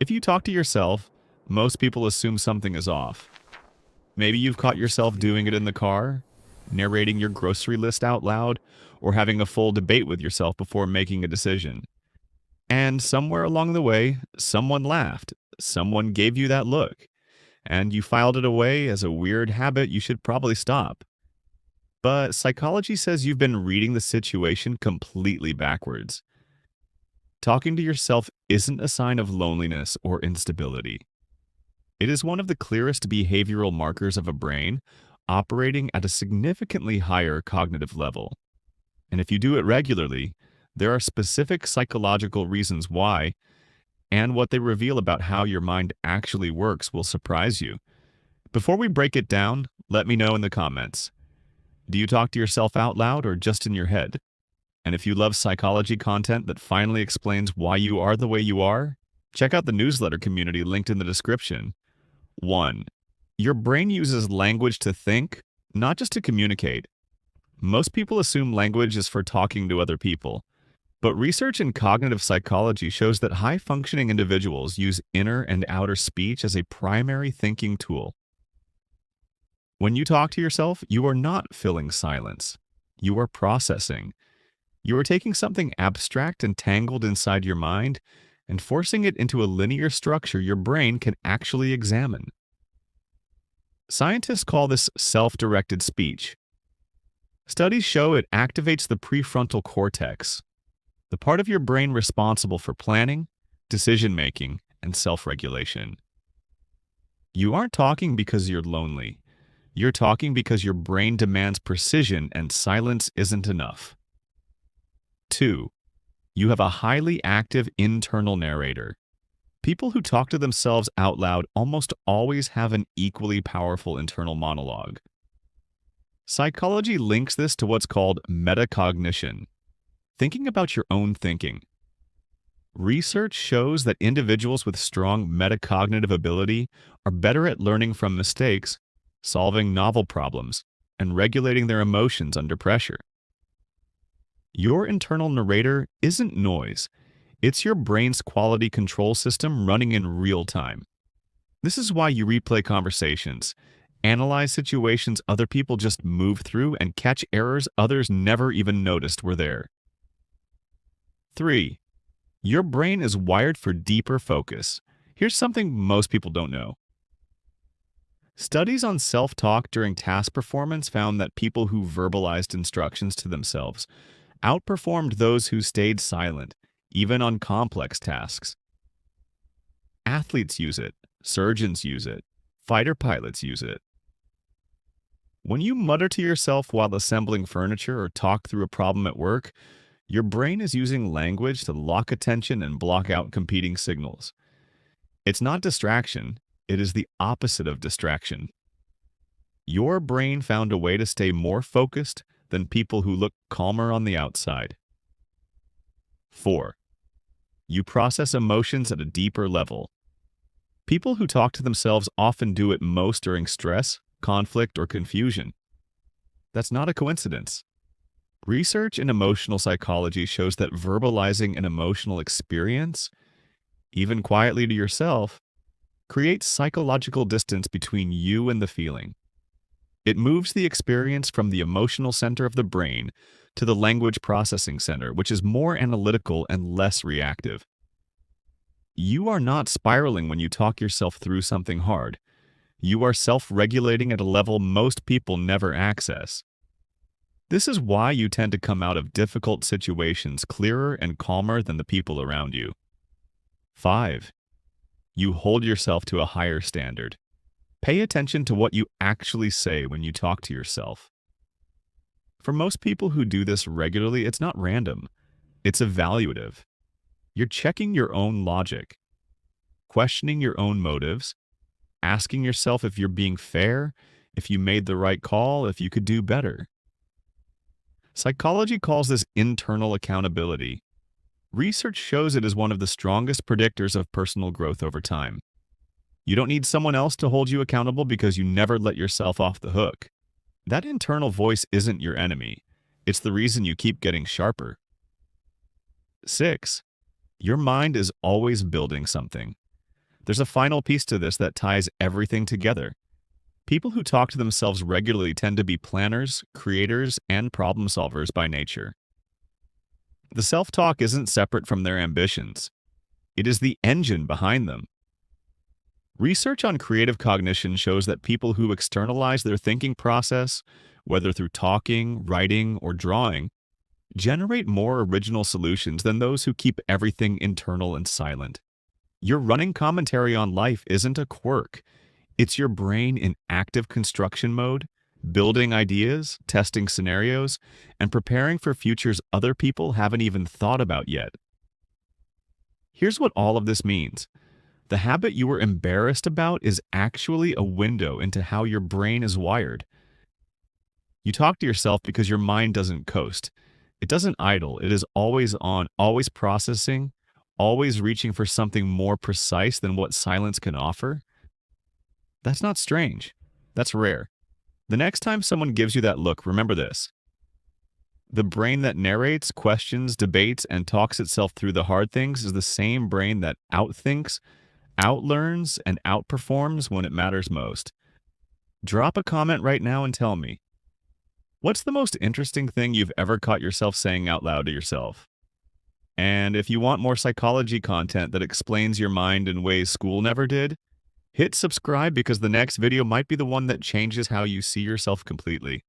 If you talk to yourself, most people assume something is off. Maybe you've caught yourself doing it in the car, narrating your grocery list out loud, or having a full debate with yourself before making a decision. And somewhere along the way, someone laughed, someone gave you that look, and you filed it away as a weird habit you should probably stop. But psychology says you've been reading the situation completely backwards. Talking to yourself isn't a sign of loneliness or instability. It is one of the clearest behavioral markers of a brain operating at a significantly higher cognitive level. And if you do it regularly, there are specific psychological reasons why, and what they reveal about how your mind actually works will surprise you. Before we break it down, let me know in the comments. Do you talk to yourself out loud or just in your head? And if you love psychology content that finally explains why you are the way you are, check out the newsletter community linked in the description. 1. Your brain uses language to think, not just to communicate. Most people assume language is for talking to other people, but research in cognitive psychology shows that high-functioning individuals use inner and outer speech as a primary thinking tool. When you talk to yourself, you are not filling silence. You are processing. You are taking something abstract and tangled inside your mind and forcing it into a linear structure your brain can actually examine. Scientists call this self-directed speech. Studies show it activates the prefrontal cortex, the part of your brain responsible for planning, decision-making, and self-regulation. You aren't talking because you're lonely. You're talking because your brain demands precision and silence isn't enough. 2. You have a highly active internal narrator. People who talk to themselves out loud almost always have an equally powerful internal monologue. Psychology links this to what's called metacognition, thinking about your own thinking. Research shows that individuals with strong metacognitive ability are better at learning from mistakes, solving novel problems, and regulating their emotions under pressure. Your internal narrator isn't noise. It's your brain's quality control system running in real time. This is why you replay conversations, analyze situations other people just move through, and catch errors others never even noticed were there. 3. Your brain is wired for deeper focus. Here's something most people don't know. Studies on self-talk during task performance found that people who verbalized instructions to themselves outperformed those who stayed silent, even on complex tasks. Athletes use it, surgeons use it, fighter pilots use it. When you mutter to yourself while assembling furniture or talk through a problem at work, your brain is using language to lock attention and block out competing signals. It's not distraction, it is the opposite of distraction. Your brain found a way to stay more focused than people who look calmer on the outside. 4. You process emotions at a deeper level. People who talk to themselves often do it most during stress, conflict, or confusion. That's not a coincidence. Research in emotional psychology shows that verbalizing an emotional experience, even quietly to yourself, creates psychological distance between you and the feeling. It moves the experience from the emotional center of the brain to the language processing center, which is more analytical and less reactive. You are not spiraling when you talk yourself through something hard. You are self-regulating at a level most people never access. This is why you tend to come out of difficult situations clearer and calmer than the people around you. 5. You hold yourself to a higher standard. Pay attention to what you actually say when you talk to yourself. For most people who do this regularly, it's not random. It's evaluative. You're checking your own logic, questioning your own motives, asking yourself if you're being fair, if you made the right call, if you could do better. Psychology calls this internal accountability. Research shows it is one of the strongest predictors of personal growth over time. You don't need someone else to hold you accountable because you never let yourself off the hook. That internal voice isn't your enemy. It's the reason you keep getting sharper. 6. Your mind is always building something. There's a final piece to this that ties everything together. People who talk to themselves regularly tend to be planners, creators, and problem solvers by nature. The self-talk isn't separate from their ambitions. It is the engine behind them. Research on creative cognition shows that people who externalize their thinking process, whether through talking, writing, or drawing, generate more original solutions than those who keep everything internal and silent. Your running commentary on life isn't a quirk. It's your brain in active construction mode, building ideas, testing scenarios, and preparing for futures other people haven't even thought about yet. Here's what all of this means. The habit you were embarrassed about is actually a window into how your brain is wired. You talk to yourself because your mind doesn't coast. It doesn't idle. It is always on, always processing, always reaching for something more precise than what silence can offer. That's not strange. That's rare. The next time someone gives you that look, remember this. The brain that narrates, questions, debates, and talks itself through the hard things is the same brain that outthinks, outlearns, and outperforms when it matters most. Drop a comment right now and tell me, what's the most interesting thing you've ever caught yourself saying out loud to yourself? And if you want more psychology content that explains your mind in ways school never did, hit subscribe because the next video might be the one that changes how you see yourself completely.